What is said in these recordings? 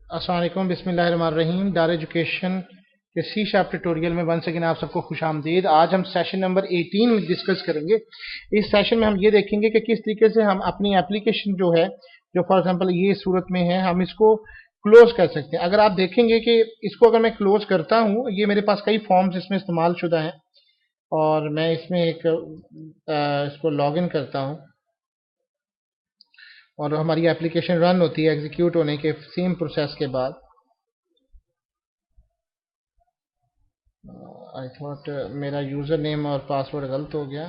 अस्सलाम वालेकुम, बिस्मिल्लाहिर्रहमानिर्रहीम। दार एजुकेशन के सी शार्प ट्यूटोरियल में वन सेकेंड आप सबको खुश आमदीद। आज हम सेशन नंबर 18 में डिस्कस करेंगे। इस सेशन में हम ये देखेंगे कि किस तरीके से हम अपनी एप्लीकेशन जो है, जो फॉर एग्जांपल ये सूरत में है, हम इसको क्लोज कर सकते हैं। अगर आप देखेंगे कि इसको अगर मैं क्लोज करता हूँ, ये मेरे पास कई फॉर्म्स इसमें इस्तेमाल शुदा हैं और मैं इसमें एक इसको लॉग इन करता हूँ और हमारी एप्लीकेशन रन होती है एग्जीक्यूट होने के सेम प्रोसेस के बाद। आई थॉट मेरा यूज़र नेम और पासवर्ड गलत हो गया।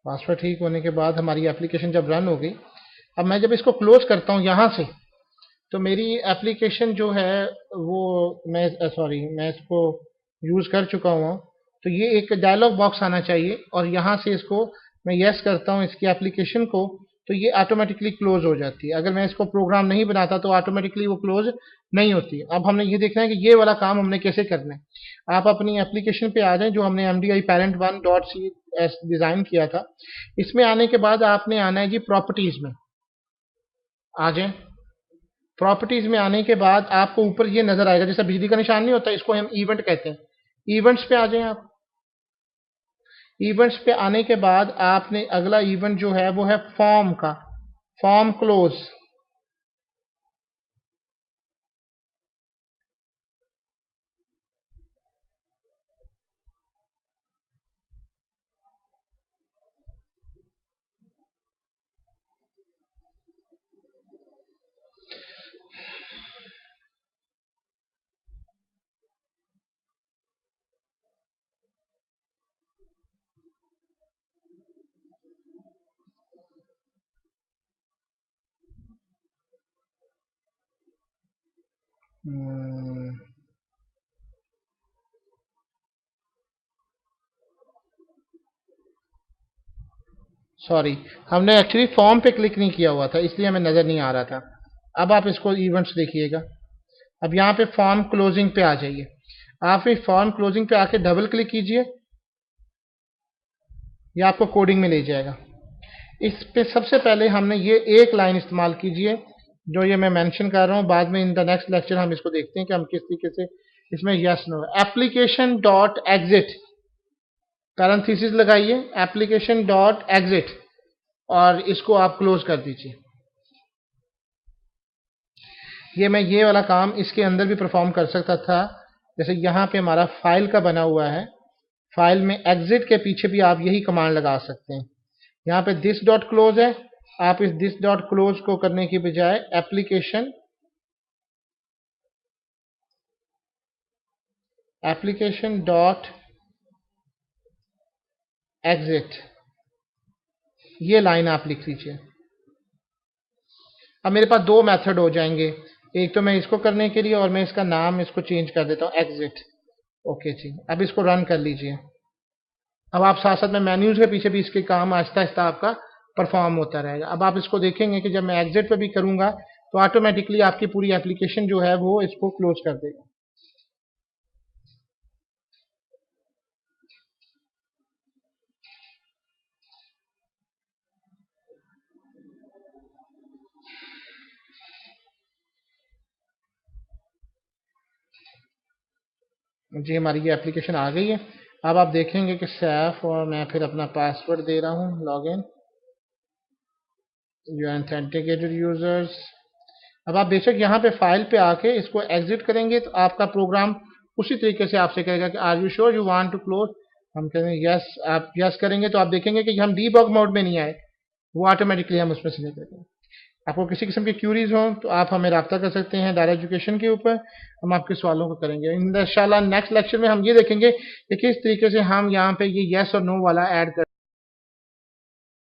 पासवर्ड ठीक होने के बाद हमारी एप्लीकेशन जब रन हो गई, अब मैं जब इसको क्लोज करता हूँ यहाँ से, तो मेरी एप्लीकेशन जो है वो मैं इसको यूज़ कर चुका हूँ। तो ये एक डायलॉग बॉक्स आना चाहिए और यहाँ से इसको मैं यस करता हूँ इसकी एप्लीकेशन को, तो ये ऑटोमेटिकली क्लोज हो जाती है। अगर मैं इसको प्रोग्राम नहीं बनाता तो ऑटोमेटिकली वो क्लोज नहीं होती। अब हमने ये देखना है कि ये वाला काम हमने कैसे करना है। आप अपनी एप्लीकेशन पे आ जाएं, जो हमने MDI parent1.cs डिज़ाइन किया था। इसमें आने के बाद आपने आना है जी प्रॉपर्टीज़ में आ जाएं। प्रॉपर्टीज में आने के बाद आपको ऊपर ये नजर आएगा, जैसे बिजली का निशान नहीं होता, इसको हम इवेंट कहते हैं। इवेंट्स पे आ जाएं आप। इवेंट्स पे आने के बाद आपने अगला इवेंट जो है वो है फॉर्म का, फॉर्म क्लोज। सॉरी, हमने एक्चुअली फॉर्म पे क्लिक नहीं किया हुआ था, इसलिए हमें नजर नहीं आ रहा था। अब आप इसको इवेंट्स देखिएगा। अब यहाँ पे फॉर्म क्लोजिंग पे आ जाइए। आप इस फॉर्म क्लोजिंग पे आके डबल क्लिक कीजिए, ये आपको कोडिंग में ले जाएगा। इस पे सबसे पहले हमने ये एक लाइन इस्तेमाल कीजिए जो ये मैं मेंशन कर रहा हूँ। बाद में इन द नेक्स्ट लेक्चर हम इसको देखते हैं कि हम किस तरीके से इसमें yes no application dot exit parenthesis लगाइए, एप्लीकेशन डॉट एग्जिट, और इसको आप क्लोज कर दीजिए। ये वाला काम इसके अंदर भी परफॉर्म कर सकता था। जैसे यहाँ पे हमारा फाइल का बना हुआ है, फाइल में एग्जिट के पीछे भी आप यही कमांड लगा सकते हैं। यहाँ पे दिस डॉट क्लोज है, आप इस दिस डॉट क्लोज को करने की बजाय एप्लीकेशन डॉट एग्जिट, ये लाइन आप लिख लीजिए। अब मेरे पास दो मेथड हो जाएंगे, एक तो मैं इसको करने के लिए, और मैं इसका नाम इसको चेंज कर देता हूँ एग्जिट। ओके जी, अब इसको रन कर लीजिए। अब आप साथ साथ में मेन्यूज के पीछे भी इसके काम आहिस्ता आहिस्ता आपका परफॉर्म होता रहेगा। अब आप इसको देखेंगे कि जब मैं एग्जिट पे भी करूंगा तो ऑटोमेटिकली आपकी पूरी एप्लीकेशन जो है वो इसको क्लोज कर देगा। जी, हमारी ये एप्लीकेशन आ गई है। अब आप देखेंगे कि सैफ, और मैं फिर अपना पासवर्ड दे रहा हूँ, log in you authenticated users. अब आप बेशक यहाँ पे फाइल पे आके इसको एग्जिट करेंगे तो आपका प्रोग्राम उसी तरीके से आपसे कहेगा कि are you sure you want to close. हम कहेंगे यस, आप यस करेंगे तो आप देखेंगे कि हम डीबग मोड में नहीं आए, वो ऑटोमेटिकली हम उसमें से निकलेंगे। आपको किसी किस्म की क्यूरीज हो तो आप हमें रब्ता कर सकते हैं दायरा एजुकेशन के ऊपर, हम आपके सवालों को करेंगे। इंशाल्लाह नेक्स्ट लेक्चर में हम ये देखेंगे कि किस तरीके से हम यहाँ पे ये यस और नो वाला ऐड कर